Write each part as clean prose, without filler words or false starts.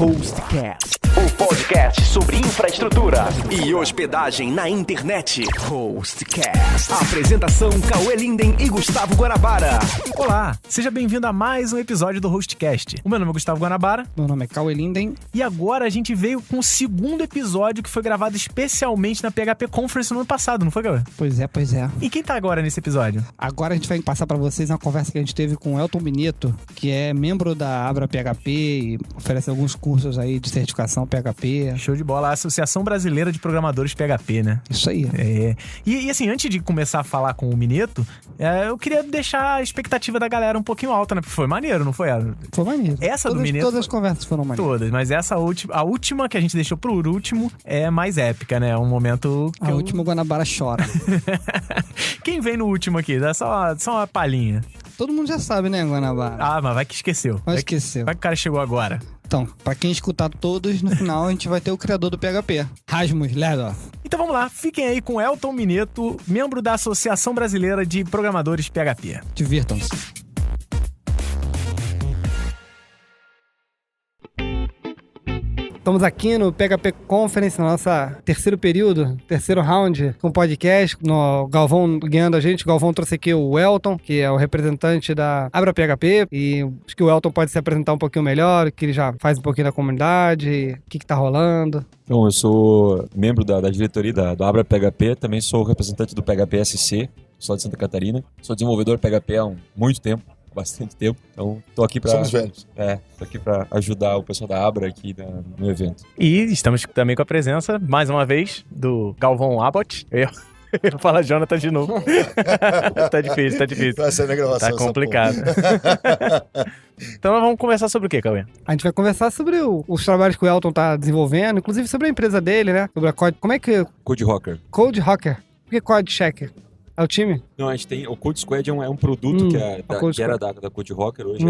Hostcast, o podcast sobre infraestrutura e hospedagem na internet. Hostcast. Apresentação: Cauê Linden e Gustavo Guanabara. Olá, seja bem-vindo a mais um episódio do Hostcast. O meu nome é Gustavo Guanabara. Meu nome é Cauê Linden. E agora a gente veio com o segundo episódio que foi gravado especialmente na PHP Conference no ano passado, não foi, Cauê? Pois é. E quem tá agora nesse episódio? Agora a gente vai passar pra vocês uma conversa que a gente teve com o Elton Mineto, que é membro da Abra PHP e oferece alguns cursos aí de certificação PHP. Show de bola, a Associação Brasileira de Programadores PHP, né? Isso aí. E assim, antes de começar a falar com o Mineto, eu queria deixar a expectativa da galera um pouquinho alta, né? Porque foi maneiro, não foi? Foi maneiro. Do Mineto... Todas as conversas foram maneiras. Todas, mas a última que a gente deixou por último é mais épica, né? É um momento... A última o Guanabara chora. Quem vem no último aqui? Dá só uma palhinha. Todo mundo já sabe, né, Guanabara? Ah, mas vai que esqueceu. Vai que o cara chegou agora. Então, pra quem escutar todos, no final a gente vai ter o criador do PHP, Rasmus Lerdoff. Então vamos lá, fiquem aí com Elton Mineto, membro da Associação Brasileira de Programadores PHP. Divirtam-se. Estamos aqui no PHP Conference, no nosso terceiro período, terceiro round com podcast, no Galvão guiando a gente. O Galvão trouxe aqui o Elton, que é o representante da Abra PHP, e acho que o Elton pode se apresentar um pouquinho melhor, que ele já faz um pouquinho da comunidade, o que tá rolando. Bom, eu sou membro da diretoria do Abra PHP, também sou representante do PHP SC, sou de Santa Catarina, sou desenvolvedor PHP há muito tempo. Bastante tempo, então tô aqui pra... Somos velhos. Tô aqui pra ajudar o pessoal da Abra aqui no evento. E estamos também com a presença, mais uma vez, do Galvão Abbott. Eu falo Jonathan de novo. Tá difícil. Vai ser na gravação. Tá complicado. Então vamos conversar sobre o quê, Cauê? A gente vai conversar sobre os trabalhos que o Elton tá desenvolvendo, inclusive sobre a empresa dele, né? Sobre a Code... Como é que... Code Rocker. Code Rocker. Por que Code Checker? É o time? Não, a gente tem... O Code Squad é um produto que era da Code Rocker, hoje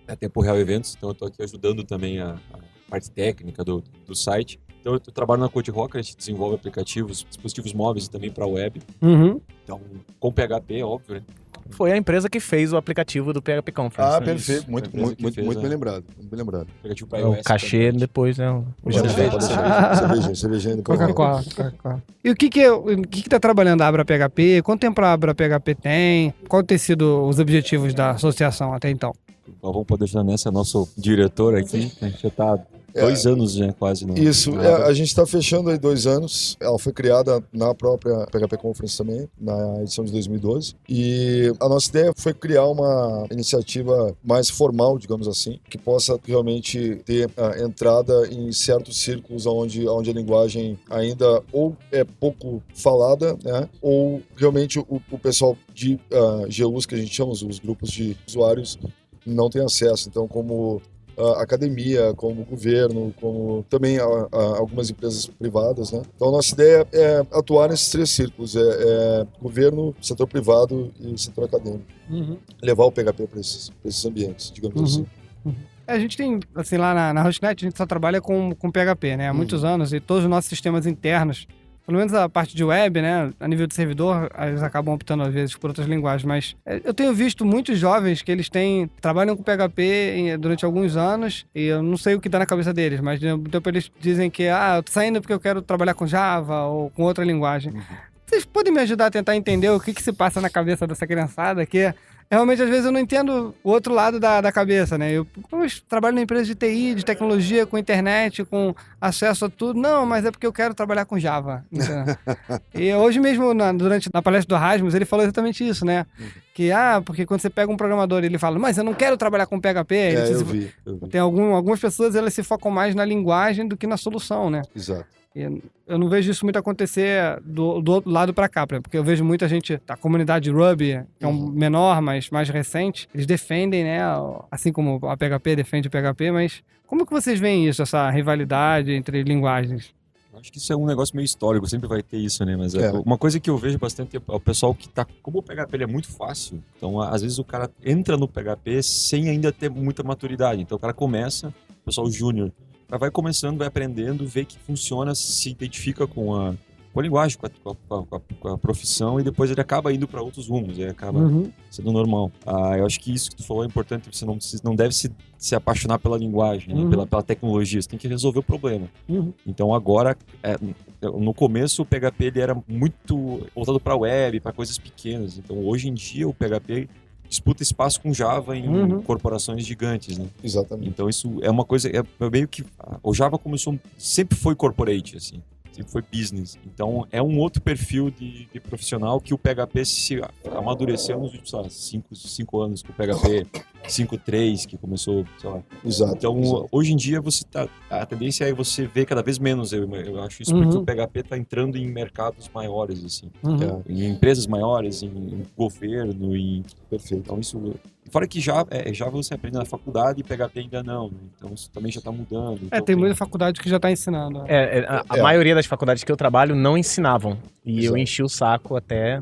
é Tempo Real Eventos, então eu tô aqui ajudando também a parte técnica do site. Então eu trabalho na Code Rocker, a gente desenvolve aplicativos, dispositivos móveis e também para web. Então, com PHP, óbvio, né? Foi a empresa que fez o aplicativo do PHP Conference. Ah, perfeito. Muito bem lembrado. Aplicativo para O iOS. cachê depois, né? Cervejinha. Coca-Cola. E o que tá trabalhando a Abra PHP? Quanto tempo a Abra PHP tem? Qual tem sido os objetivos da associação até então? Vamos poder ajudar nessa, nosso diretor aqui, a gente já tá 2 anos já quase. Isso, a gente está fechando aí 2 anos. Ela foi criada na própria PHP Conference também, na edição de 2012. E a nossa ideia foi criar uma iniciativa mais formal, digamos assim, que possa realmente ter entrada em certos círculos onde a linguagem ainda ou é pouco falada, né, ou realmente o pessoal de GUs, que a gente chama, os grupos de usuários, não tem acesso. Então, como academia, como governo, como também algumas empresas privadas, né? Então a nossa ideia é atuar nesses 3 círculos, governo, setor privado e setor acadêmico. Levar o PHP para esses ambientes, digamos assim. A gente tem, assim, lá na Hostnet, a gente só trabalha com PHP, né? Há muitos anos, e todos os nossos sistemas internos, pelo menos a parte de web, né, a nível de servidor, eles acabam optando às vezes por outras linguagens, mas eu tenho visto muitos jovens que trabalham com PHP durante alguns anos, e eu não sei o que dá na cabeça deles, mas depois eles dizem que, eu tô saindo porque eu quero trabalhar com Java ou com outra linguagem. Vocês podem me ajudar a tentar entender o que se passa na cabeça dessa criançada, que realmente, às vezes, eu não entendo o outro lado da cabeça, né? Eu trabalho na empresa de TI, de tecnologia, com internet, com acesso a tudo. Não, mas é porque eu quero trabalhar com Java. E hoje mesmo, durante a palestra do Rasmus, ele falou exatamente isso, né? Que, porque quando você pega um programador e ele fala, mas eu não quero trabalhar com PHP. Eu vi. Tem algumas pessoas, elas se focam mais na linguagem do que na solução, né? Exato. Eu não vejo isso muito acontecer do outro lado para cá, porque eu vejo muita gente da comunidade Ruby, que é um menor, mas mais recente, eles defendem, né, assim como a PHP defende o PHP, mas como que vocês veem isso, essa rivalidade entre linguagens? Acho que isso é um negócio meio histórico, sempre vai ter isso, né? Mas uma coisa que eu vejo bastante é o pessoal que tá... Como o PHP ele é muito fácil, então às vezes o cara entra no PHP sem ainda ter muita maturidade. Então o cara começa, o pessoal júnior, vai começando, vai aprendendo, vê que funciona, se identifica com a linguagem, com a profissão, e depois ele acaba indo para outros rumos, aí acaba sendo normal. Eu acho que isso que tu falou é importante, você não deve se apaixonar pela linguagem, né? pela tecnologia, você tem que resolver o problema. Então agora, no começo o PHP ele era muito voltado para web, para coisas pequenas, então hoje em dia o PHP disputa espaço com Java em corporações gigantes, né? Exatamente. Então isso é uma coisa, meio que o Java sempre foi corporate, assim, sempre foi business. Então é um outro perfil de profissional que o PHP se amadureceu nos últimos, 5 anos, com o PHP 5.3, que começou, sei lá. Exato. Então hoje em dia a tendência é você ver cada vez menos, eu acho isso, porque o PHP está entrando em mercados maiores, assim, em empresas maiores, em governo, Perfeito. Então isso... Fora que Java você aprende na faculdade e PHP ainda não, né? Então isso também já está mudando. Então, tem muita faculdade que já está ensinando. A maioria das faculdades que eu trabalho não ensinavam. E eu enchi o saco até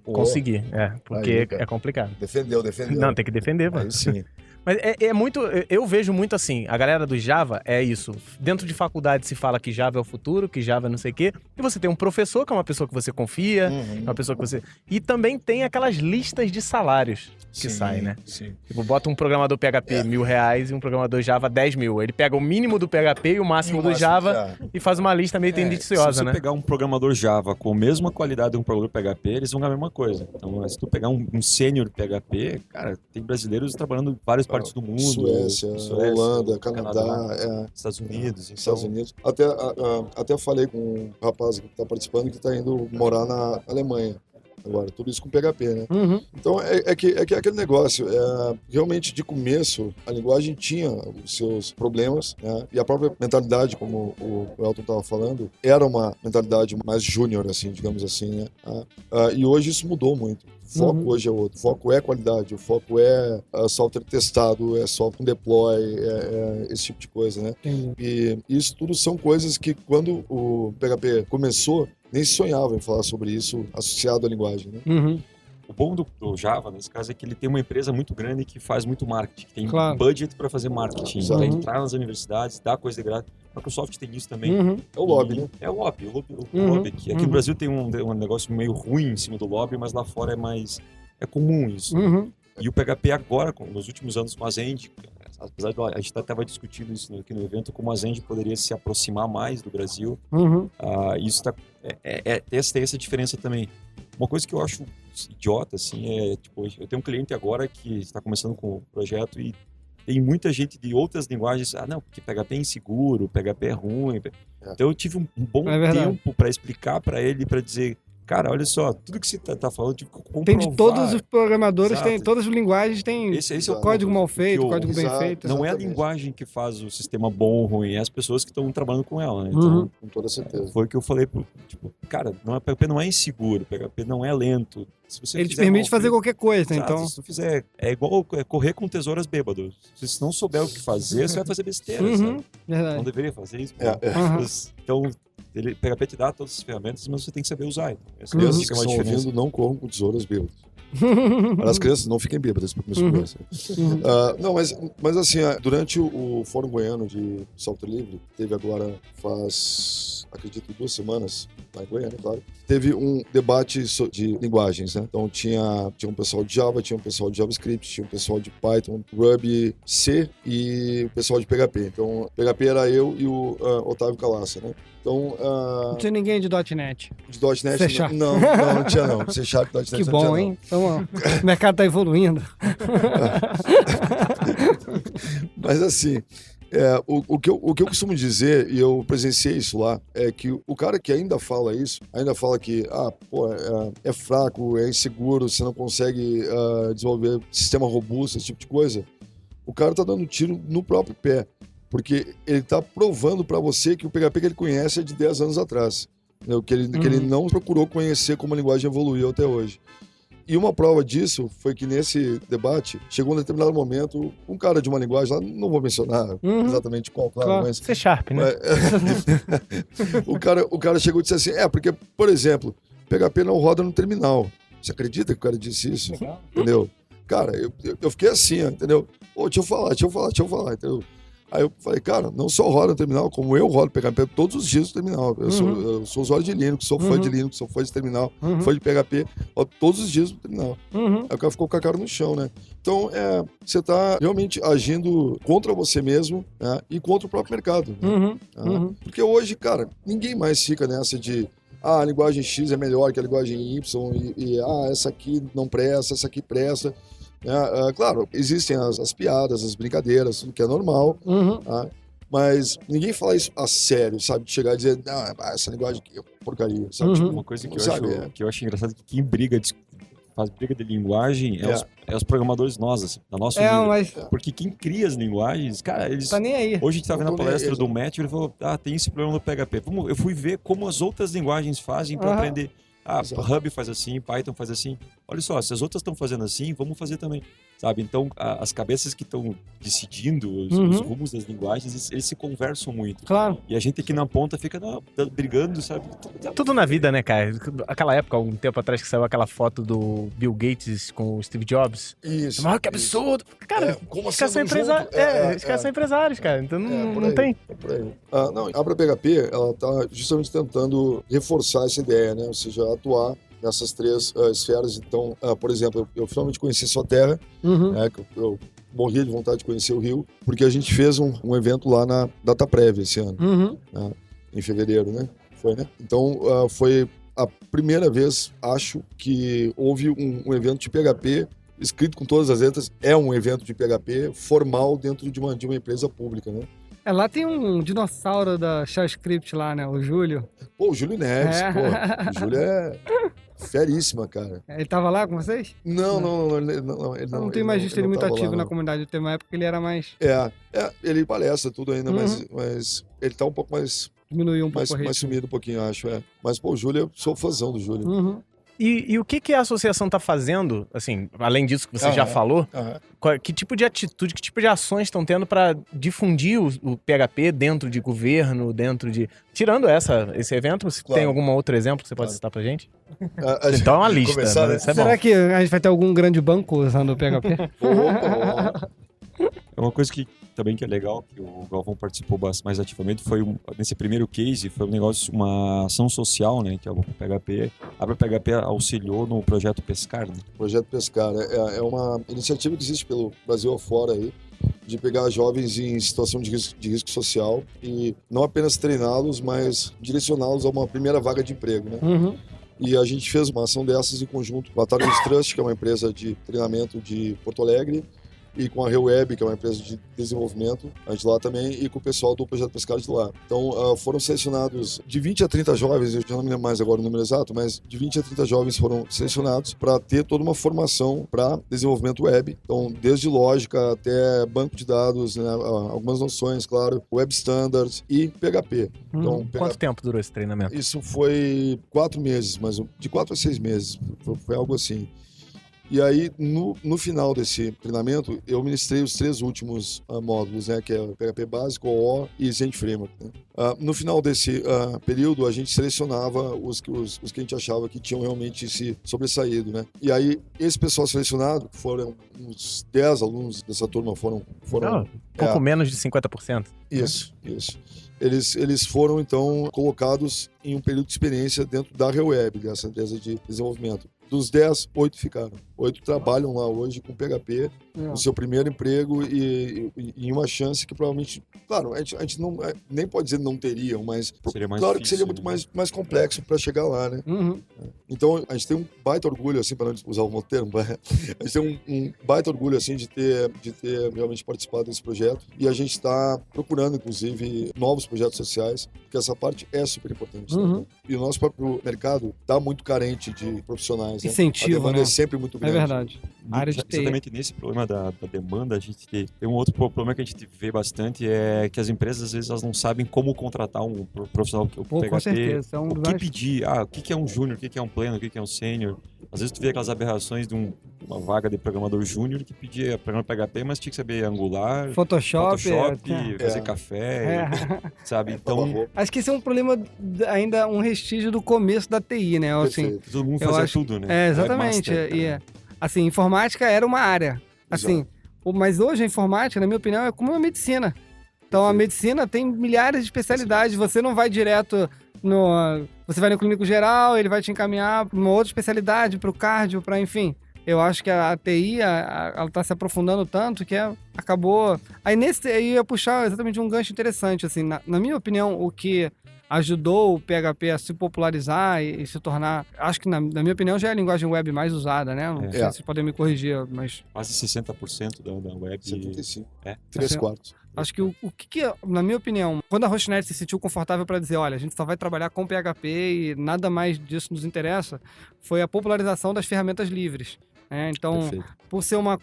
conseguir. Porque é complicado. Defendeu. Não, tem que defender, mano. Aí sim. Mas é muito... Eu vejo muito assim, a galera do Java é isso. Dentro de faculdade se fala que Java é o futuro, que Java é não sei o quê. E você tem um professor, que é uma pessoa que você confia, uma pessoa que você... E também tem aquelas listas de salários que saem, né? Sim. Tipo, bota um programador PHP R$1.000 e um programador Java 10.000. Ele pega o mínimo do PHP e o máximo do Java e faz uma lista meio tendenciosa, se você né? pegar um programador Java com a mesma qualidade de um programador PHP, eles vão ganhar a mesma coisa. Então, se tu pegar um sênior PHP, cara, tem brasileiros trabalhando em várias partes do mundo. Suécia, Holanda, Canadá, Estados Unidos. Estados Unidos. Até falei com um rapaz que está participando que está indo morar na Alemanha. Agora, tudo isso com PHP, né? Então, é que aquele negócio, realmente, de começo, a linguagem tinha os seus problemas, né? E a própria mentalidade, como o Elton estava falando, era uma mentalidade mais júnior, assim, digamos assim, né? E hoje isso mudou muito. O foco hoje é outro. O foco é qualidade, o foco é software testado, é software deploy, esse tipo de coisa, né? E isso tudo são coisas que, quando o PHP começou, nem se sonhava em falar sobre isso associado à linguagem, né? O bom do Java, nesse caso, é que ele tem uma empresa muito grande que faz muito marketing, que tem budget para fazer marketing, para entrar nas universidades, dar coisa de grátis. A Microsoft tem isso também. É o lobby, né? É o lobby. Aqui no Brasil tem um negócio meio ruim em cima do lobby, mas lá fora é comum isso. E o PHP agora, nos últimos anos com a Zend, apesar de a gente estava discutindo isso aqui no evento, como a Zend poderia se aproximar mais do Brasil, isso tem essa diferença também. Uma coisa que eu acho idiota, assim, tipo, eu tenho um cliente agora que está começando com o projeto e tem muita gente de outras linguagens, não, porque PHP é inseguro, PHP é ruim. Então eu tive um bom tempo para explicar para ele, para dizer, cara, olha só, tudo que você tá falando, tive que comprovar. Tem de todos os programadores, tem todas as linguagens, tem esse é o código mal feito, código bem feito. Não é a linguagem que faz o sistema bom ou ruim, é as pessoas que estão trabalhando com ela, né? Então, com toda certeza. Foi o que eu falei, tipo, cara, PHP não é inseguro, PHP não é lento. Se você ele te permite fazer qualquer coisa, então. Se tu fizer, é igual correr com tesouras bêbadas. Se você não souber o que fazer, você vai fazer besteira, sabe? Verdade. Não deveria fazer isso. Então, PHP te dá todas as ferramentas, mas você tem que saber usar. Então, crianças que estão ouvindo, não corram com tesouras bêbadas. As crianças não fiquem bêbadas para começar a conversa. Não, mas assim, durante o Fórum Goiano de Software Livre, teve agora faz, acredito, 2 semanas, lá em Goiânia, claro, teve um debate de linguagens, né? Então tinha um pessoal de Java, tinha um pessoal de JavaScript, tinha um pessoal de Python, Ruby, C e o pessoal de PHP. Então, PHP era eu e o Otávio Calaça, né? Então, não tinha ninguém de .NET. De .NET? C Sharp. Não tinha não. C Sharp, .NET que bom, tinha, hein? Então, o mercado tá evoluindo. Mas assim, o que eu costumo dizer, e eu presenciei isso lá, é que o cara que ainda fala isso, ainda fala que é fraco, é inseguro, você não consegue desenvolver sistema robusto, esse tipo de coisa, o cara tá dando tiro no próprio pé. Porque ele está provando para você que o PHP que ele conhece é de 10 anos atrás. Né? Que ele não procurou conhecer como a linguagem evoluiu até hoje. E uma prova disso foi que nesse debate, chegou um determinado momento, um cara de uma linguagem lá, não vou mencionar exatamente qual, claro, mas... C Sharp, né? O cara chegou e disse assim, porque, por exemplo, PHP não roda no terminal. Você acredita que o cara disse isso? Entendeu? Cara, eu fiquei assim, entendeu? Deixa eu falar, entendeu? Aí eu falei, cara, não só roda no terminal, como eu rodo PHP todos os dias no terminal. Eu sou usuário de Linux, sou fã de Linux, sou fã de terminal, fã de PHP, rodo todos os dias no terminal. Aí o cara ficou com a cara no chão, né? Então, você tá realmente agindo contra você mesmo, né? E contra o próprio mercado. Né? Porque hoje, cara, ninguém mais fica nessa de a linguagem X é melhor que a linguagem Y e essa aqui não presta, essa aqui presta. Claro, existem as piadas, as brincadeiras, tudo que é normal, mas ninguém fala isso a sério, sabe? De chegar e dizer, essa linguagem aqui é porcaria, sabe? Tipo, uma coisa que eu acho engraçado, que quem faz briga de linguagem é os programadores nós, assim, da nossa nível. Porque quem cria as linguagens, cara, eles... Tá nem aí. Hoje a gente tá vendo a palestra do Matt, ele falou, tem esse problema no PHP. Eu fui ver como as outras linguagens fazem para aprender. Ruby faz assim, Python faz assim. Olha só, se as outras estão fazendo assim, vamos fazer também, sabe? Então, as cabeças que estão decidindo os rumos das linguagens, eles se conversam muito. Claro. E a gente aqui na ponta fica brigando, sabe? Tudo na vida, né, cara? Aquela época, algum tempo atrás, que saiu aquela foto do Bill Gates com o Steve Jobs. Isso. Mas que absurdo! Cara, como os caras são empresários, cara. Então não tem. É por aí. Não, a PHP, ela tá justamente tentando reforçar essa ideia, né? Ou seja, atuar nessas três esferas. Então, por exemplo, eu finalmente conheci Soterra, que eu morria de vontade de conhecer o Rio, porque a gente fez um evento lá na DataPrev esse ano, em fevereiro, né? Foi, né? Então, foi a primeira vez, acho, que houve um evento de PHP escrito com todas as letras, um evento de PHP formal dentro de uma empresa pública, né? Lá tem um dinossauro da Shell Script lá, né? O Júlio. Pô, o Júlio Neves, o Júlio é feríssima, cara. Ele tava lá com vocês? Não. Eu não tenho mais visto ele muito ativo na comunidade. Tem uma época que ele era mais... Ele palestra tudo ainda, mas ele tá um pouco mais... Diminuiu um pouco mais sumido um pouquinho, acho, Mas, pô, o Júlio, eu sou fãzão do Júlio. E o que a associação tá fazendo, assim, além disso que você já falou, que tipo de atitude, que tipo de ações estão tendo para difundir o PHP dentro de governo, Tirando esse evento, você tem algum outro exemplo que você pode citar pra gente? Então é uma lista. Começar, né? Será que a gente vai ter algum grande banco usando o PHP? É uma coisa que também que é legal, que o Galvão participou mais ativamente, foi nesse primeiro case, foi uma ação social, né, que é o PHP. A PHP auxiliou no projeto Pescar, né? O projeto Pescar é uma iniciativa que existe pelo Brasil afora aí, de pegar jovens em situação de risco social e não apenas treiná-los, mas direcioná-los a uma primeira vaga de emprego, né? E a gente fez uma ação dessas em conjunto com a Targus Trust, que é uma empresa de treinamento de Porto Alegre, e com a ReWeb, que é uma empresa de desenvolvimento, a gente lá também, e com o pessoal do Projeto Pescar de lá. Então, foram selecionados de 20 a 30 jovens, eu já não me lembro mais agora o número exato, mas de 20 a 30 jovens foram selecionados para ter toda uma formação para desenvolvimento web. Então, desde lógica até banco de dados, né, algumas noções, claro, web standards e PHP. Então, Quanto tempo durou esse treinamento? Isso foi 4 meses, mas de 4 a 6 meses, foi algo assim. E aí, no final desse treinamento, eu ministrei os 3 últimos módulos, né? Que é o PHP básico, OO e Zend Framework. Né? No final desse período, a gente selecionava os que a gente achava que tinham realmente se sobressaído, né? E aí, esse pessoal selecionado, foram uns 10 alunos dessa turma, foram pouco menos de 50%. Isso. Eles foram, então, colocados em um período de experiência dentro da ReWeb, dessa empresa de desenvolvimento. Dos 10, 8 ficaram. 8 trabalham lá hoje com PHP, no seu primeiro emprego e uma chance que provavelmente... Claro, a gente não, nem pode dizer não teriam, mas seria mais claro difícil, que seria muito mais complexo para chegar lá, né? Então, a gente tem um baita orgulho, assim, para não usar o termo, a gente tem um baita orgulho, assim, de ter realmente participado desse projeto. E a gente está procurando, inclusive, novos projetos sociais, porque essa parte é super importante. Né? E o nosso próprio mercado está muito carente de profissionais. Né? Incentivo, a demanda né? é sempre muito grande. É verdade. A área de TI. Exatamente nesse problema da demanda, a gente tem um outro problema que a gente vê bastante, é que as empresas, às vezes, elas não sabem como contratar um profissional que o PHP. Com certeza. O que pedir? O que é um júnior? O que é um pleno? O que é um sênior? Às vezes tu vê aquelas aberrações de uma vaga de programador júnior que pedia programa PHP, mas tinha que saber Angular, Photoshop fazer café, sabe? Então, acho que esse é um problema, ainda um restígio do começo da TI, né? Assim, todo mundo fazia tudo, né? Exatamente. Assim, informática era uma área. Assim, mas hoje a informática, na minha opinião, é como uma medicina. Então a medicina tem milhares de especialidades, você não vai direto você vai no clínico geral, ele vai te encaminhar para uma outra especialidade, para o cardio, para enfim. Eu acho que a TI, ela está se aprofundando tanto que acabou... Aí eu ia puxar exatamente um gancho interessante, assim, na minha opinião, o que ajudou o PHP a se popularizar e se tornar... Acho que, na minha opinião, já é a linguagem web mais usada, né? Não sei se vocês podem me corrigir, mas... Quase 60% da web... 75%. 3/4. Acho que o que, na minha opinião, quando a Hostnet se sentiu confortável para dizer, olha, a gente só vai trabalhar com PHP e nada mais disso nos interessa, foi a popularização das ferramentas livres. Então, por ser uma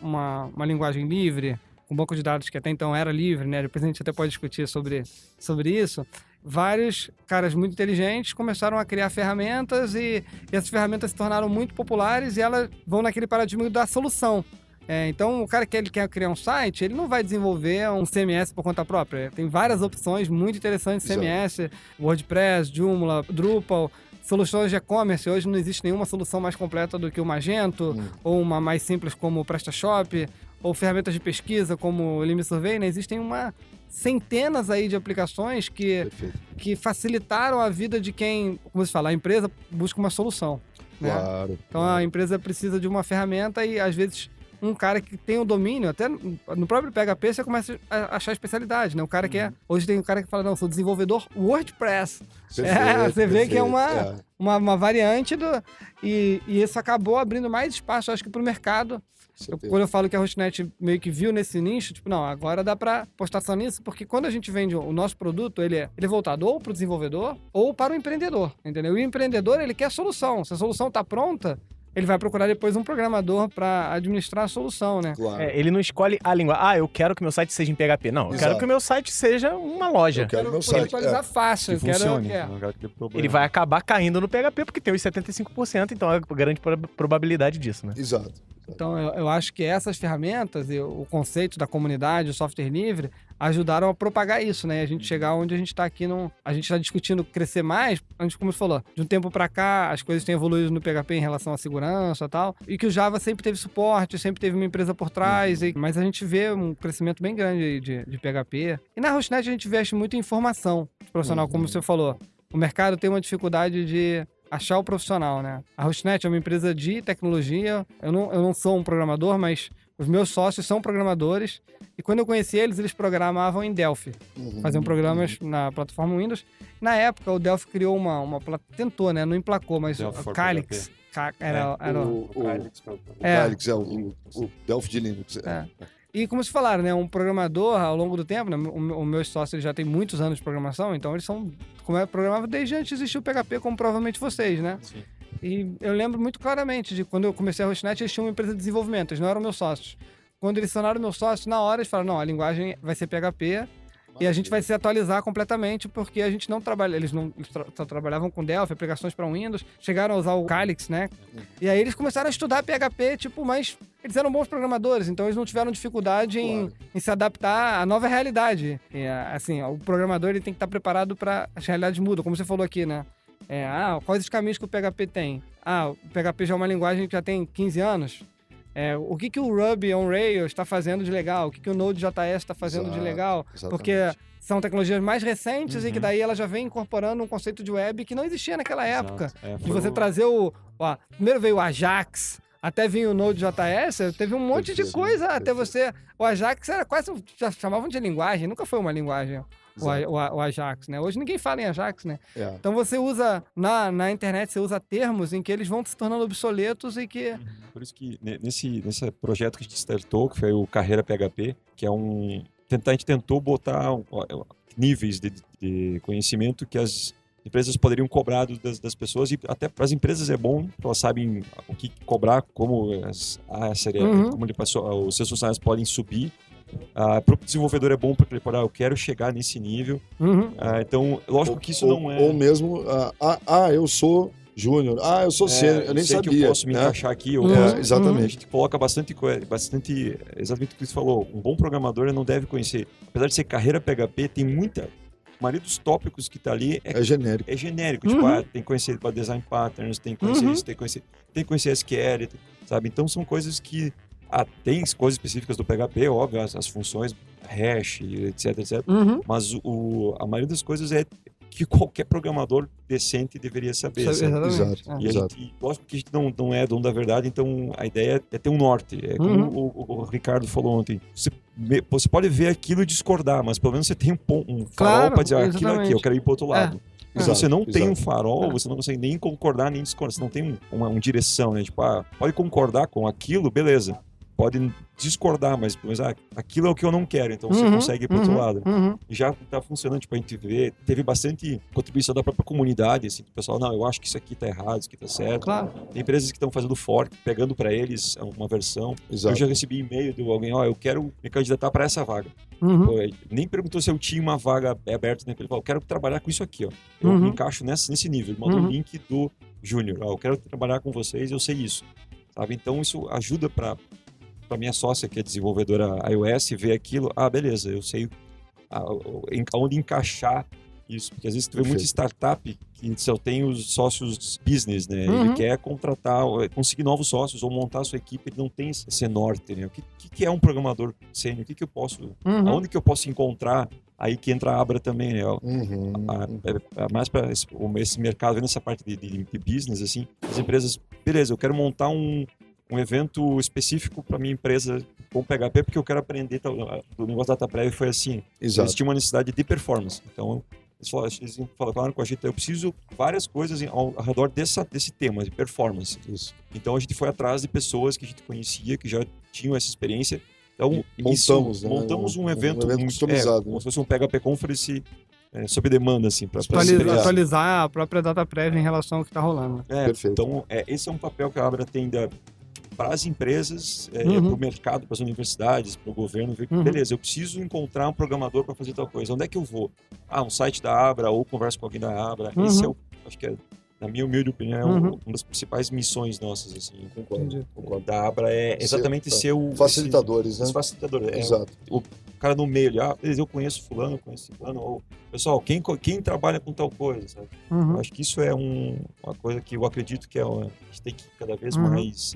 linguagem livre, um banco de dados que até então era livre, né? Depois a gente até pode discutir sobre isso. Vários caras muito inteligentes começaram a criar ferramentas e essas ferramentas se tornaram muito populares e elas vão naquele paradigma da solução. Então, o cara que ele quer criar um site, ele não vai desenvolver um CMS por conta própria. Tem várias opções muito interessantes de CMS, WordPress, Joomla, Drupal, soluções de e-commerce. Hoje não existe nenhuma solução mais completa do que o Magento, ou uma mais simples como o PrestaShop, ou ferramentas de pesquisa como o Lime Survey, né? Existem centenas aí de aplicações que facilitaram a vida de quem, como se fala, a empresa busca uma solução. Né? Claro. Então a empresa precisa de uma ferramenta e às vezes um cara que tem o domínio, até no próprio PHP você começa a achar especialidade, né? O cara que hoje tem um cara que fala, não, sou desenvolvedor WordPress. Você vê que é uma variante e isso acabou abrindo mais espaço, acho que para o mercado. Quando eu falo que a Hostnet meio que viu nesse nicho, tipo, não, agora dá para postar só nisso, porque quando a gente vende o nosso produto, ele é voltado ou para o desenvolvedor ou para o empreendedor, entendeu? E o empreendedor, ele quer a solução. Se a solução está pronta, ele vai procurar depois um programador para administrar a solução, né? Claro. Ele não escolhe a língua. Eu quero que meu site seja em PHP. Não, eu quero que o meu site seja uma loja. Eu quero meu site atualizar fácil. Que funcione. Ele vai acabar caindo no PHP porque tem os 75%, então é a grande probabilidade disso, né? Exato. Então, eu acho que essas ferramentas e o conceito da comunidade, o software livre, ajudaram a propagar isso, né? A gente chegar onde a gente está aqui, a gente está discutindo crescer mais, a gente, como você falou, de um tempo para cá, as coisas têm evoluído no PHP em relação à segurança e tal, e que o Java sempre teve suporte, sempre teve uma empresa por trás, mas a gente vê um crescimento bem grande de PHP. E na Hostnet a gente investe muito em formação profissional, como você falou. O mercado tem uma dificuldade de achar o profissional, né? A Hostnet é uma empresa de tecnologia. Eu não sou um programador, mas os meus sócios são programadores. E quando eu conheci eles programavam em Delphi. Faziam programas na plataforma Windows. Na época, o Delphi criou tentou, né? Não emplacou, mas o Calyx. O Calyx é o Delphi de Linux. E como se falaram, né? Um programador, ao longo do tempo, né? O meu sócio já tem muitos anos de programação, então eles são programavam desde antes de existir o PHP, como provavelmente vocês, né? Sim. E eu lembro muito claramente de quando eu comecei a Hostnet, eles tinham uma empresa de desenvolvimento, eles não eram meus sócios. Quando eles se tornaram meus sócios, na hora eles falaram, não, a linguagem vai ser PHP e a gente vai se atualizar completamente porque a gente não trabalha, eles só trabalhavam com Delphi, aplicações para Windows, chegaram a usar o Calyx, né? E aí eles começaram a estudar PHP, mas eles eram bons programadores, então eles não tiveram dificuldade em se adaptar à nova realidade. E, assim, o programador ele tem que estar preparado para as realidades mudam, como você falou aqui, né? Quais os caminhos que o PHP tem? O PHP já é uma linguagem que já tem 15 anos. O que o Ruby on Rails está fazendo de legal? O que o Node.js está fazendo de legal? Exatamente. Porque são tecnologias mais recentes e que daí ela já vem incorporando um conceito de web que não existia naquela época. De você trazer primeiro veio o Ajax, até vinha o Node.js, teve um monte de coisa até você... O Ajax era quase... Já chamavam de linguagem, nunca foi uma linguagem. O Ajax, né? Hoje ninguém fala em Ajax, né? Então você usa, na internet, você usa termos em que eles vão se tornando obsoletos e que... Por isso que nesse projeto que a gente startou, que foi o Carreira PHP, que é a gente tentou botar níveis de conhecimento que as empresas poderiam cobrar das pessoas e até para as empresas é bom, porque elas sabem o que cobrar, como os seus funcionários podem subir. Para o desenvolvedor é bom porque ele pode, eu quero chegar nesse nível. Então, lógico que isso não é... Ou mesmo, eu sou júnior, eu sou sênior, eu nem sabia. Que eu posso me encaixar aqui. Exatamente. A gente coloca bastante, exatamente o que você falou. Um bom programador não deve conhecer. Apesar de ser carreira PHP, tem muita... A maioria dos tópicos que está ali é genérico. É genérico. Tipo, tem que conhecer design patterns, tem que conhecer isso, tem que conhecer SQL, sabe? Então, são coisas que... tem coisas específicas do PHP, óbvio, as funções hash, etc, etc. Mas a maioria das coisas é que qualquer programador decente deveria saber. Exatamente. E a gente, lógico que a gente não é dono da verdade, então a ideia é ter um norte. É como o Ricardo falou ontem. Você pode ver aquilo e discordar, mas pelo menos você tem um farol para dizer aquilo aqui, eu quero ir para outro lado. Se você não tem um farol, você não consegue nem concordar nem discordar. Você não tem uma direção, né? Tipo, pode concordar com aquilo, beleza. Pode discordar, mas aquilo é o que eu não quero, então você consegue ir pro outro lado. E já tá funcionando, tipo, a gente teve bastante contribuição da própria comunidade, assim, do pessoal, não, eu acho que isso aqui tá errado, isso aqui tá certo. Claro. Tem empresas que estão fazendo fork, pegando para eles uma versão. Eu já recebi e-mail de alguém, eu quero me candidatar para essa vaga. Pô, nem perguntou se eu tinha uma vaga aberta, né? Ele falou, eu quero trabalhar com isso aqui, ó. Eu me encaixo nesse nível. Ele mandou um link do Júnior, eu quero trabalhar com vocês, eu sei isso. Sabe? Então isso ajuda para minha sócia, que é desenvolvedora iOS, ver aquilo, beleza, eu sei aonde encaixar isso, porque às vezes tu vê muita startup que só tem os sócios business, né? Ele quer contratar, conseguir novos sócios ou montar a sua equipe, ele não tem esse norte, né? O que é um programador sênior? O que eu posso, aonde que eu posso encontrar? Aí que entra a Abra também, né? Mais para esse mercado, nessa parte de business, assim, as empresas, beleza, eu quero montar um evento específico para minha empresa com PHP, porque eu quero aprender. Do negócio da DataPrev foi assim. Eles tinham uma necessidade de performance. Então, eles falaram com a gente, eu preciso várias coisas ao redor desse tema, de performance. Isso. Então, a gente foi atrás de pessoas que a gente conhecia, que já tinham essa experiência. Então, montamos um evento customizado. Como se fosse um PHP Conference sob demanda, assim, para atualizar a própria DataPrev em relação ao que está rolando. Perfeito. Então, esse é um papel que a Abra tem para as empresas, para o mercado, para as universidades, para o governo, ver que, beleza, eu preciso encontrar um programador para fazer tal coisa. Onde é que eu vou? Um site da Abra, ou converso com alguém da Abra. Esse acho que na minha humilde opinião, uma das principais missões nossas, assim. Concordo. Da Abra é exatamente ser o... Facilitadores, né? Os facilitadores. Exato. O cara no meio, beleza, eu conheço fulano, eu conheço fulano, ou... Pessoal, quem trabalha com tal coisa, sabe? Eu acho que isso é uma coisa que eu acredito que a gente tem que cada vez mais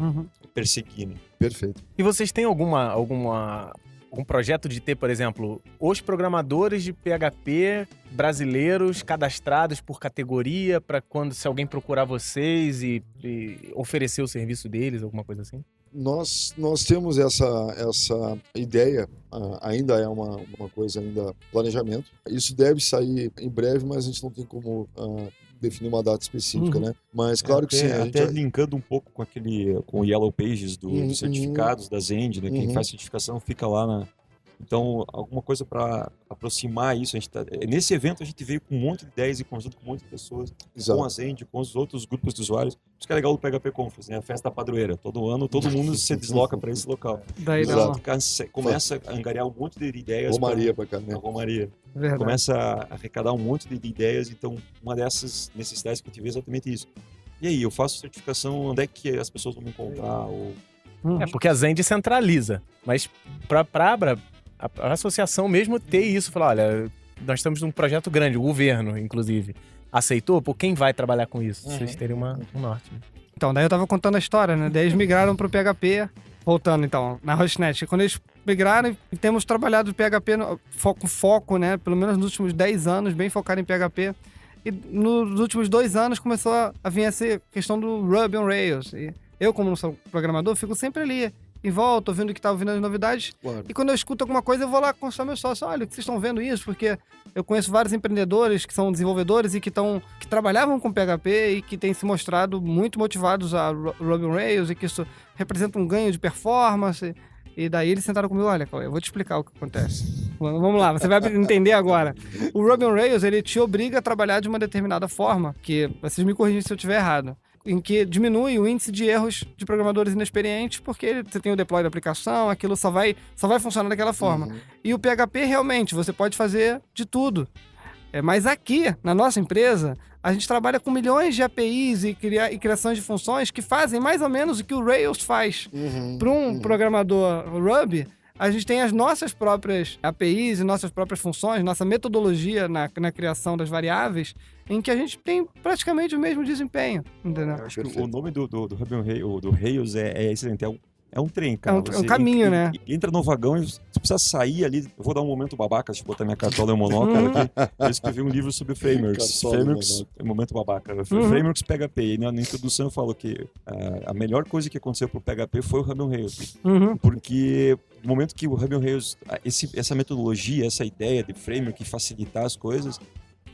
perseguir, né? Perfeito. E vocês têm algum projeto de ter, por exemplo, os programadores de PHP brasileiros cadastrados por categoria para se alguém procurar vocês e oferecer o serviço deles, alguma coisa assim? Nós temos essa ideia, ainda é uma coisa, ainda planejamento. Isso deve sair em breve, mas a gente não tem como definir uma data específica, né? Mas claro que sim. Até linkando um pouco com o Yellow Pages dos certificados da Zend, né? Quem faz certificação fica lá Então, alguma coisa para aproximar isso. Nesse evento a gente veio com um monte de ideias e conversando com um monte de pessoas, com a Zend, com os outros grupos de usuários. Isso que é legal do PHP Conference, né? A festa padroeira. Todo ano, todo mundo se desloca para esse local. Daí começa a angariar um monte de ideias. Romaria para cá, né? Romaria. Verdade. Começa a arrecadar um monte de ideias. Então, uma dessas necessidades que a gente vê é exatamente isso. E aí, eu faço certificação, onde é que as pessoas vão me encontrar? Porque a Zend centraliza. Mas para Abra, a associação mesmo ter isso, falar, olha, nós estamos num projeto grande, o governo, inclusive, aceitou? Por quem vai trabalhar com isso? Vocês terem um norte. Então, daí eu tava contando a história, né? Daí eles migraram pro PHP, voltando então, na Hostnet. Quando eles migraram, temos trabalhado PHP foco, né? Pelo menos nos últimos 10 anos, bem focado em PHP. E nos últimos 2 anos começou a vir essa questão do Ruby on Rails. E eu, como não sou programador, fico sempre ali, em volta, ouvindo o que tá ouvindo as novidades. Claro. E quando eu escuto alguma coisa, eu vou lá consultar meus sócios. Olha, que vocês estão vendo isso? Porque eu conheço vários empreendedores que são desenvolvedores e que trabalhavam com PHP e que têm se mostrado muito motivados a Ruby on Rails e que isso representa um ganho de performance. E daí eles sentaram comigo, olha, eu vou te explicar o que acontece. Vamos lá, você vai entender agora. O Ruby on Rails, ele te obriga a trabalhar de uma determinada forma, que vocês me corrigem se eu estiver errado, em que diminui o índice de erros de programadores inexperientes, porque você tem o deploy da aplicação, aquilo só vai funcionar daquela forma. E o PHP, realmente, você pode fazer de tudo. Mas aqui, na nossa empresa, a gente trabalha com milhões de APIs e criações de funções que fazem mais ou menos o que o Rails faz. Para um programador Ruby, a gente tem as nossas próprias APIs e nossas próprias funções, nossa metodologia na criação das variáveis, em que a gente tem praticamente o mesmo desempenho, entendeu? Eu acho que o nome do Ruby on Rails, do Rails é excelente. É um trem, cara. É um caminho, né? Entra no vagão e você precisa sair ali. Eu vou dar um momento babaca, deixa eu botar minha cartola e o monóculo aqui. Eu escrevi um livro sobre frameworks. Frameworks, momento babaca. Frameworks PHP. E na introdução eu falo que a melhor coisa que aconteceu pro PHP foi o Ruby on Rails. Porque no momento que o Ruby on Rails, essa metodologia, essa ideia de framework que facilitar as coisas,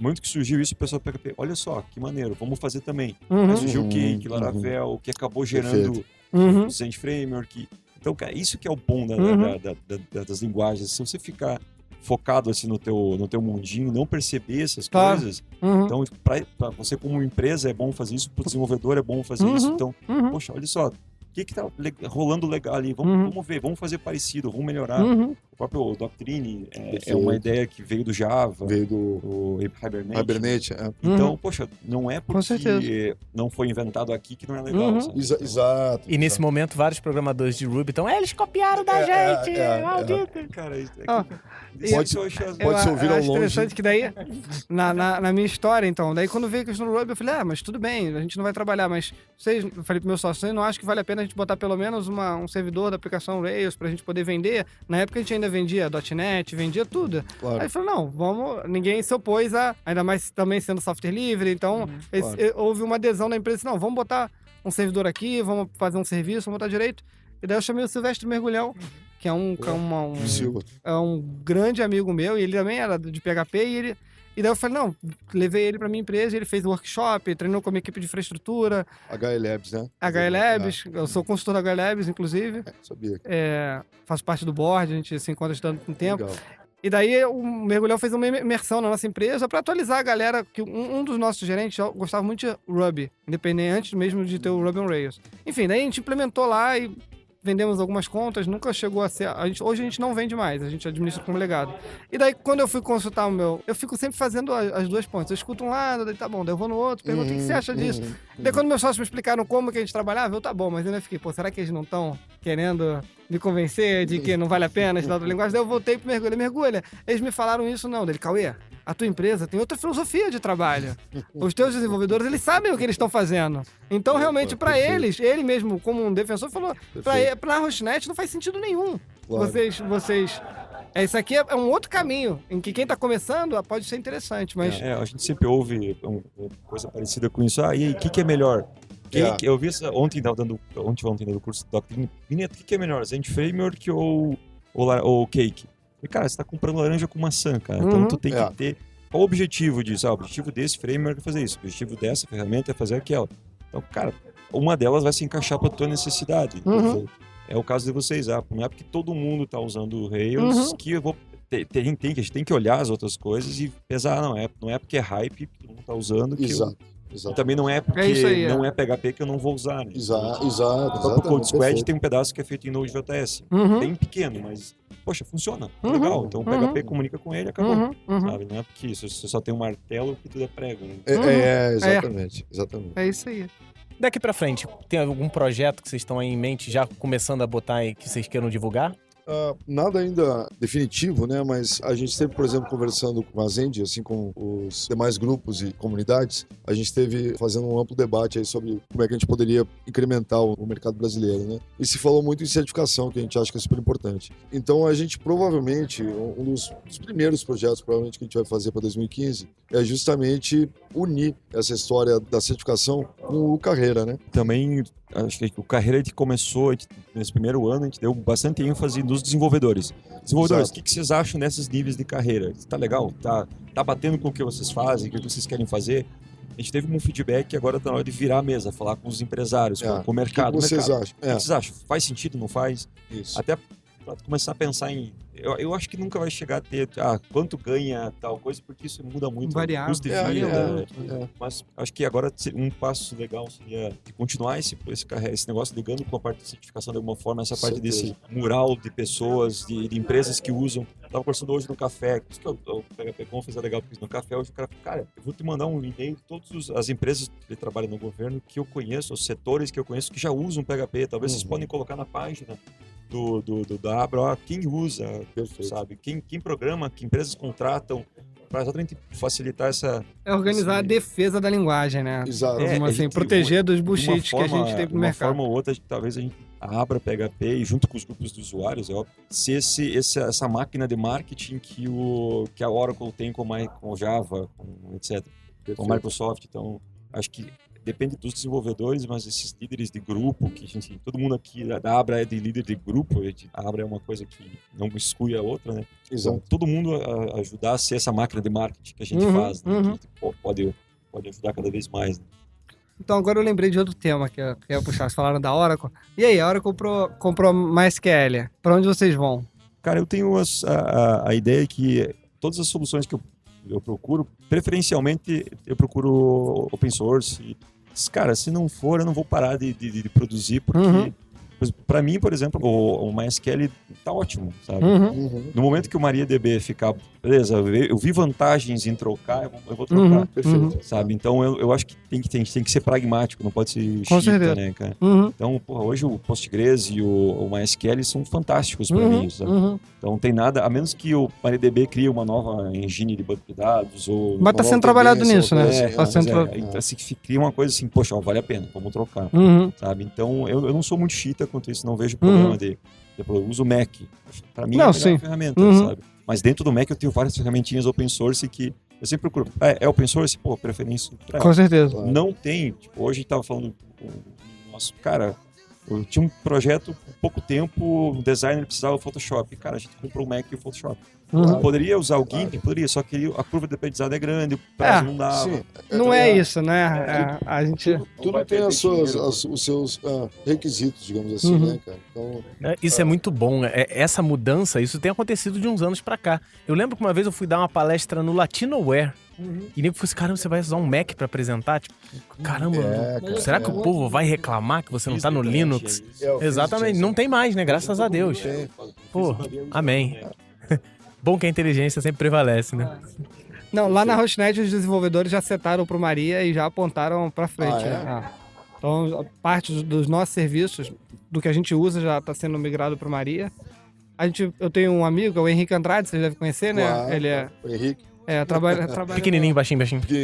muito que surgiu isso, o pessoal do PHP, olha só, que maneiro, vamos fazer também. Aí surgiu o Cake, Laravel, que acabou gerando o Zend Framework. Então, cara, isso que é o bom das linguagens. Se você ficar focado assim no teu mundinho, não perceber essas coisas, então para você como empresa é bom fazer isso, para o desenvolvedor é bom fazer isso. Então, poxa, olha só, o que tá rolando legal ali? Vamos ver, vamos fazer parecido, vamos melhorar. O próprio Doctrine é uma ideia que veio do Java, veio do Hibernate. Então, poxa, não é porque não foi inventado aqui que não é legal. Exato. E nesse momento, vários programadores de Ruby estão, eles copiaram da gente, maldito. Cara, pode ser ouvir ao longe. Interessante que daí, na minha história, então, daí quando veio a questão do Ruby, eu falei, mas tudo bem, a gente não vai trabalhar, mas eu falei pro meu sócio, vocês não acham que vale a pena a gente botar pelo menos um servidor da aplicação Rails pra gente poder vender? Na época a gente ainda vendia .NET, vendia tudo. Claro. Aí ele falou, ninguém se opôs ainda mais também sendo software livre, então houve uma adesão na empresa, não, vamos botar um servidor aqui, vamos fazer um serviço, vamos botar direito. E daí eu chamei o Silvestre Mergulhão, que é um grande amigo meu, e ele também era de PHP, e daí eu falei, levei ele pra minha empresa, ele fez workshop, treinou com a minha equipe de infraestrutura. HL Labs, né? HL Labs, eu sou consultor da HL Labs, inclusive. Sabia. Faço parte do board, a gente se encontra estudando com o tempo. Legal. E daí o Mergulhão fez uma imersão na nossa empresa para atualizar a galera, que um dos nossos gerentes gostava muito de Ruby, independente antes mesmo de ter o Ruby on Rails. Enfim, daí a gente implementou lá e vendemos algumas contas, nunca chegou a ser... Hoje a gente não vende mais, a gente administra como legado. E daí, quando eu fui consultar eu fico sempre fazendo as duas pontas. Eu escuto um lado, daí tá bom, daí eu vou no outro, pergunto o que você acha disso. Daí quando meus sócios me explicaram como que a gente trabalhava, tá bom, mas eu ainda fiquei, será que eles não estão querendo me convencer de que não vale a pena estudar outra linguagem? Daí eu voltei pro Mergulha. Eles me falaram isso, dele, Cauê, a tua empresa tem outra filosofia de trabalho. Os teus desenvolvedores, eles sabem o que eles estão fazendo. Então, realmente, para eles, ele mesmo, como um defensor, falou, pra Hostnet não faz sentido nenhum. Claro. Vocês... Isso aqui é um outro caminho, em que quem tá começando pode ser interessante, mas... a gente sempre ouve uma coisa parecida com isso. E aí, o que é melhor? Eu vi ontem dando o curso de Doctrine. Menino, o que é melhor? Zend Framework ou Cake? E, cara, você tá comprando laranja com maçã, cara. Então, tu tem que ter... Qual o objetivo disso? O objetivo desse framework é fazer isso. O objetivo dessa ferramenta é fazer aquela. Então, cara, uma delas vai se encaixar pra tua necessidade. É o caso de vocês. Não é porque todo mundo tá usando o Rails que eu vou... A gente tem que olhar as outras coisas e pesar. Não é porque é hype que todo mundo tá usando que Exato. Também não é porque não é PHP que eu não vou usar, né? Exato. O Code Squad tem um pedaço que é feito em Node.js. Bem pequeno, mas, poxa, funciona. Legal. Então o PHP comunica com ele e acabou. Sabe? Não é porque você só tem um martelo que tudo é prego, né? Exatamente. É isso aí. Daqui pra frente, tem algum projeto que vocês estão aí em mente, já começando a botar aí, que vocês queiram divulgar? Nada ainda definitivo, né? Mas a gente esteve, por exemplo, conversando com a Zend, assim como os demais grupos e comunidades, a gente esteve fazendo um amplo debate aí sobre como é que a gente poderia incrementar o mercado brasileiro, né? E se falou muito em certificação, que a gente acha que é super importante. Então, a gente provavelmente, um dos primeiros projetos provavelmente que a gente vai fazer para 2015 é justamente unir essa história da certificação com o Carreira, né? Também... Acho que o Carreira a gente começou, nesse primeiro ano, a gente deu bastante ênfase nos desenvolvedores. Desenvolvedores, o que vocês acham nesses níveis de carreira? Tá legal? Tá batendo com o que vocês fazem, com o que vocês querem fazer? A gente teve um feedback, agora tá na hora de virar a mesa, falar com os empresários, com o mercado. O que vocês acham? O que vocês acham? Faz sentido, não faz? Isso. Até para começar a pensar em... Eu acho que nunca vai chegar a ter quanto ganha tal coisa, porque isso muda muito. Variável. Custo de vida. Mas acho que agora um passo legal seria de continuar esse negócio ligando com a parte de certificação de alguma forma, essa parte desse mural de pessoas, de empresas que usam. Estava conversando hoje no café, por isso que o PHP Conference é legal, porque no café hoje o cara, eu vou te mandar um e-mail de todas as empresas que trabalham no governo que eu conheço, os setores que eu conheço que já usam PHP. Talvez vocês podem colocar na página da Abra, quem usa, sabe? Quem programa, que empresas contratam, para exatamente facilitar essa... organizar a defesa da linguagem, né? Exato. Proteger dos bullshits que a gente tem pro mercado. De uma forma ou outra, talvez a gente a Abra PHP e junto com os grupos de usuários, ser essa máquina de marketing que a Oracle tem com o Java, com etc. Com a Microsoft. Então, acho que depende dos desenvolvedores, mas esses líderes de grupo, que todo mundo aqui da Abra é de líder de grupo, a Abra é uma coisa que não exclui a outra, né? Então, todo mundo ajudar a ser essa máquina de marketing que a gente faz, né? Que pode ajudar cada vez mais, né? Então, agora eu lembrei de outro tema que eu ia puxar. Vocês falaram da Oracle. E aí, a Oracle comprou MySQL. Para onde vocês vão? Cara, eu tenho a ideia que todas as soluções que eu procuro, preferencialmente, eu procuro open source. Cara, se não for, eu não vou parar de produzir, porque... Para mim, por exemplo, o MySQL tá ótimo, sabe? No momento que o MariaDB ficar... Beleza, eu vi vantagens em trocar, eu vou trocar. Perfeito. Sabe? Então, eu acho que tem que ser pragmático, não pode ser chita, né, cara? Então, hoje o Postgres e o MySQL são fantásticos para mim, sabe? Então, não tem nada, a menos que o MariaDB crie uma nova engine de banco de dados ou... Mas tá sendo trabalhado nisso, né? Então, se cria uma coisa assim, poxa, vale a pena, vamos trocar, sabe? Então, eu não sou muito chita quanto isso, não vejo problema de... Eu uso o Mac. Para mim é a melhor ferramenta, sabe? Mas dentro do Mac eu tenho várias ferramentinhas open source que eu sempre procuro. É open source? Pô, preferência. Com certeza. Não tem. Tipo, hoje estava falando com o nosso cara. Eu tinha um projeto há pouco tempo, o designer precisava do Photoshop. Cara, a gente comprou o Mac e o Photoshop. Poderia usar o GIMP? Poderia, só que a curva de aprendizado é grande, o prazo não dava. Não é isso, né? A gente... Tudo tem os seus requisitos, digamos assim, né, cara? Então, isso é muito bom. Essa mudança, isso tem acontecido de uns anos pra cá. Eu lembro que uma vez eu fui dar uma palestra no Latinoware. E nem falei assim, caramba, você vai usar um Mac pra apresentar? Tipo, caramba, será que o povo vai reclamar que você não tá no Linux? Exatamente, não tem mais, né? Graças a Deus. Pô, amém. Bom que a inteligência sempre prevalece, né? Não, lá na Hostnet os desenvolvedores já setaram pro Maria e já apontaram pra frente. Né? Então, parte dos nossos serviços, do que a gente usa, já está sendo migrado pro Maria. Eu tenho um amigo, o Henrique Andrade, vocês devem conhecer, né? Claro, Ele é... O Henrique. Trabalha pequenininho, baixinho.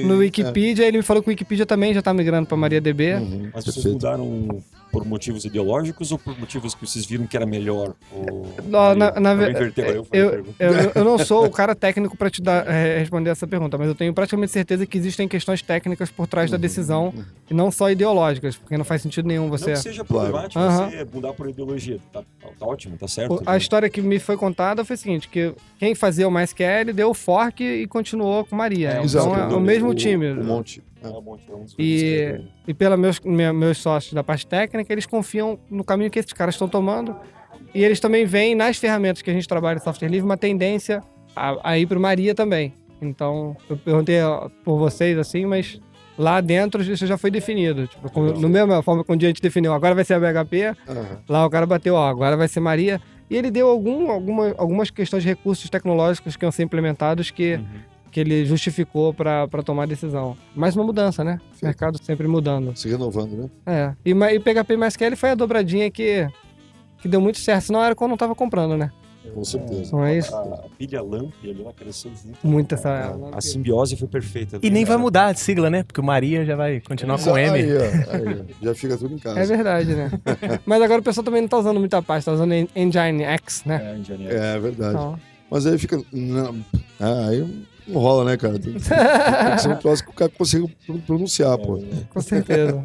No Wikipedia, ele me falou que o Wikipedia também já tá migrando para MariaDB. Mas vocês mudaram por motivos ideológicos ou por motivos que vocês viram que era melhor? Eu não sou o cara técnico para te responder essa pergunta, mas eu tenho praticamente certeza que existem questões técnicas por trás da decisão e não só ideológicas, porque não faz sentido nenhum você... Não que seja problemático você mudar por ideologia, tá ótimo, tá certo. A história que me foi contada foi a seguinte, que quem fazia o MySQL deu o fork e continuou com Maria. Então é o mesmo time. Um monte. E pelos meus sócios da parte técnica, eles confiam no caminho que esses caras estão tomando. E eles também veem nas ferramentas que a gente trabalha em software livre uma tendência a ir para o Maria também. Então, eu perguntei por vocês assim, mas lá dentro isso já foi definido. Tipo, no mesma forma que um dia a gente definiu, agora vai ser a BHP, lá o cara bateu, agora vai ser Maria. E ele deu algumas questões de recursos tecnológicos que iam ser implementados que ele justificou para tomar a decisão. Mais uma mudança, né? O mercado sempre mudando. Se renovando, né? E PHP MySQL foi a dobradinha que deu muito certo. Senão era quando não estava comprando, né? Com certeza. Não é isso? A pilha LAMP ali, ela cresceu junto. Muito a simbiose foi perfeita. E nem vai mudar a sigla, né? Porque o Maria já vai continuar com M. Aí, já fica tudo em casa. É verdade, né? Mas agora o pessoal também não tá usando muita parte, tá usando Nginx, né? É verdade. Então. Mas aí fica... aí não rola, né, cara? Tem que ser um troço que o cara consiga pronunciar, pô. Com certeza.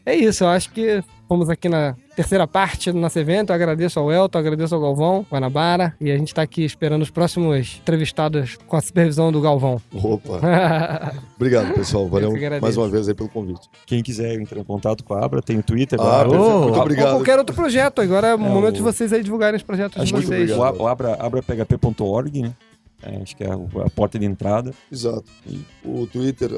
É isso, eu acho que fomos aqui na terceira parte do nosso evento. Eu agradeço ao Elton, agradeço ao Galvão, Guanabara, e a gente tá aqui esperando os próximos entrevistados com a supervisão do Galvão. Opa! Obrigado, pessoal. Valeu mais uma vez aí pelo convite. Quem quiser entrar em contato com a Abra, tem o Twitter. Muito obrigado. Ou qualquer outro projeto. Agora é o momento de vocês aí divulgarem os projetos de vocês. O abraphp.org, né? Acho que é a porta de entrada. Exato. E o Twitter,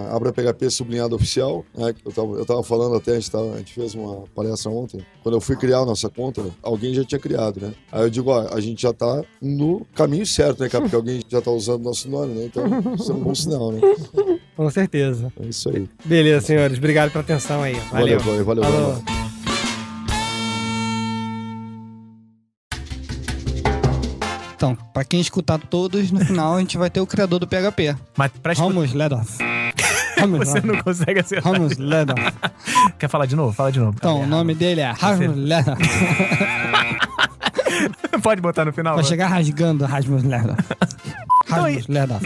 AbraPHP sublinhado oficial. Né? Eu tava falando até, a gente fez uma palestra ontem. Quando eu fui criar a nossa conta, alguém já tinha criado, né? Aí eu digo, a gente já tá no caminho certo, né, cara? Porque alguém já tá usando nosso nome, né? Então, isso é um bom sinal, né? Com certeza. É isso aí. Beleza, senhores. Obrigado pela atenção aí. Valeu. Valeu. Então, pra quem escutar todos, no final a gente vai ter o criador do PHP. Mas Vamos, let off. Você não consegue acertar. Rasmus Leder. Quer falar de novo? Fala de novo. Então, o nome dele é Rasmus Leder. Pode botar no final? Vai chegar rasgando Rasmus Leder. Rasmus Leder.